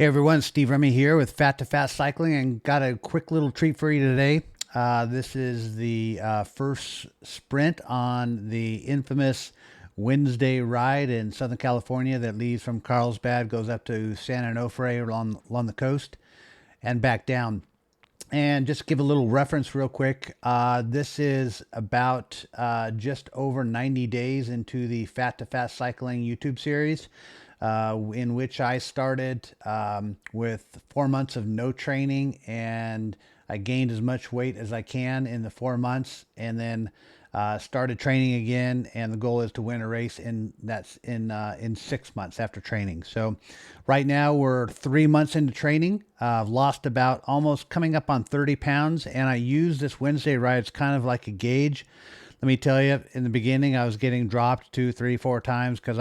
Hey everyone, Steve Remy here with Fat to Fast Cycling, and got a quick little treat for you today. This is the first sprint on the infamous Wednesday ride in Southern California that leaves from Carlsbad, goes up to San Onofre along the coast, and back down. And just give a little reference real quick. This is about just over 90 days into the Fat to Fast Cycling YouTube series, in which I started with 4 months of no training, and I gained as much weight as I can in the 4 months, and then started training again. And the goal is to win a race in 6 months after training. So right now we're 3 months into training. I've lost about almost coming up on 30 pounds, and I use this Wednesday ride as kind of like a gauge. Let me tell you, in the beginning, I was getting dropped 2, 3, 4 times because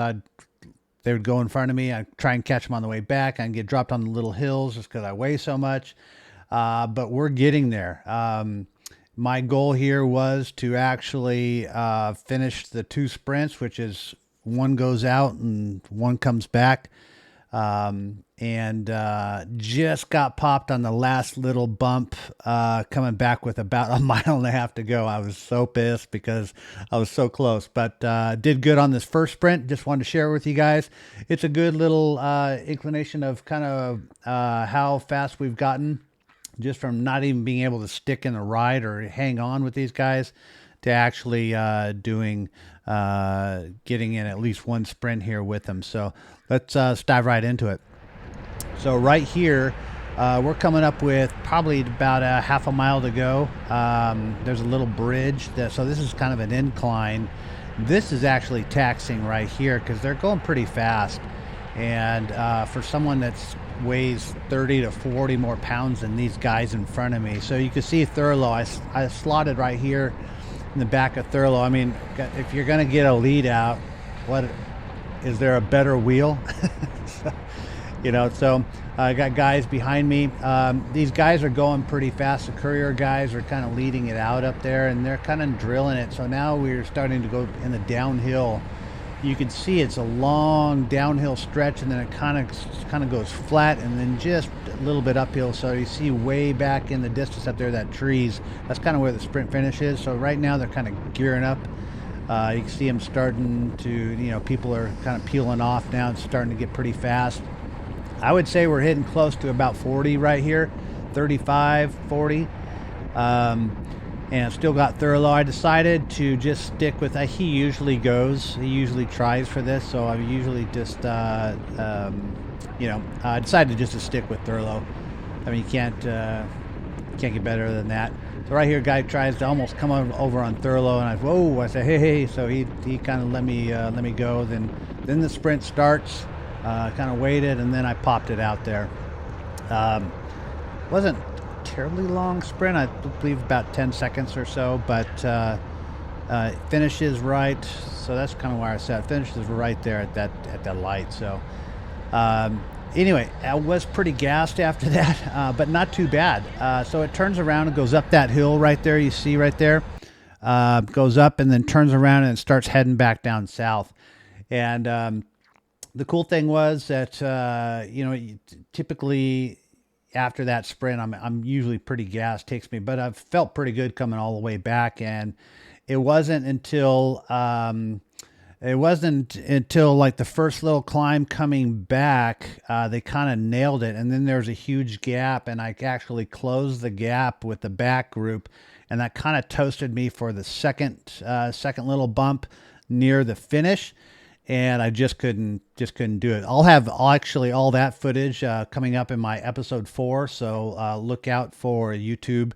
they would go in front of me. I'd try and catch them on the way back. I'd get dropped on the little hills just because I weigh so much. But we're getting there. My goal here was to actually finish the 2 sprints, which is one goes out and one comes back. And just got popped on the last little bump, coming back with about a mile and a half to go. I was so pissed because I was so close, but did good on this first sprint. Just wanted to share with you guys. It's a good little inclination of kind of how fast we've gotten just from not even being able to stick in the ride or hang on with these guys to actually getting in at least one sprint here with them. So let's dive right into it. So right here, we're coming up with probably about a half a mile to go. There's a little bridge. So this is kind of an incline. This is actually taxing right here because they're going pretty fast. And for someone that's weighs 30 to 40 more pounds than these guys in front of me. So you can see Thurlow, I slotted right here in the back of Thurlow. I mean, if you're going to get a lead out, what is there a better wheel? So I got guys behind me. These guys are going pretty fast. The courier guys are kind of leading it out up there, and they're kind of drilling it. So now we're starting to go in the downhill. You can see it's a long downhill stretch, and then it kind of goes flat, and then just a little bit uphill. So you see way back in the distance up there, that trees. That's kind of where the sprint finish is. So right now they're kind of gearing up. You can see them starting to, people are kind of peeling off now. It's starting to get pretty fast. I would say we're hitting close to about 40 right here, 35, 40. And I've still got Thurlow. I decided to just stick with, he usually tries for this, so I usually just, I decided just to stick with Thurlow. I mean, you can't get better than that. So right here, guy tries to almost come over on Thurlow, and I say, hey. So he kind of let me go. Then the sprint starts. Kind of waited, and then I popped it out there. Wasn't terribly long sprint. I believe about 10 seconds or so, but finishes right. So that's kind of where I said finishes right there at that light. So anyway, I was pretty gassed after that, but not too bad. So it turns around and goes up that hill right there. You see right there, goes up and then turns around and starts heading back down south. And the cool thing was that typically after that sprint, I'm usually pretty gassed, takes me, but I've felt pretty good coming all the way back. And it wasn't until like the first little climb coming back, they kind of nailed it. And then there's a huge gap, and I actually closed the gap with the back group, and that kind of toasted me for the second little bump near the finish. And I just couldn't do it. I'll actually all that footage coming up in my episode 4. So look out for a YouTube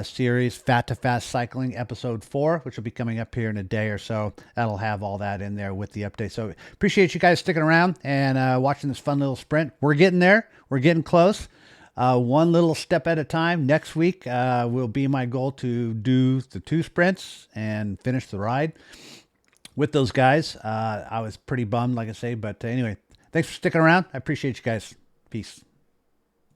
series, Fat to Fast Cycling episode 4, which will be coming up here in a day or so. That'll have all that in there with the update. So appreciate you guys sticking around and watching this fun little sprint. We're getting there. We're getting close. One little step at a time. Next week will be my goal to do the 2 sprints and finish the ride with those guys. I was pretty bummed, like I say, but anyway, thanks for sticking around. I appreciate you guys. Peace.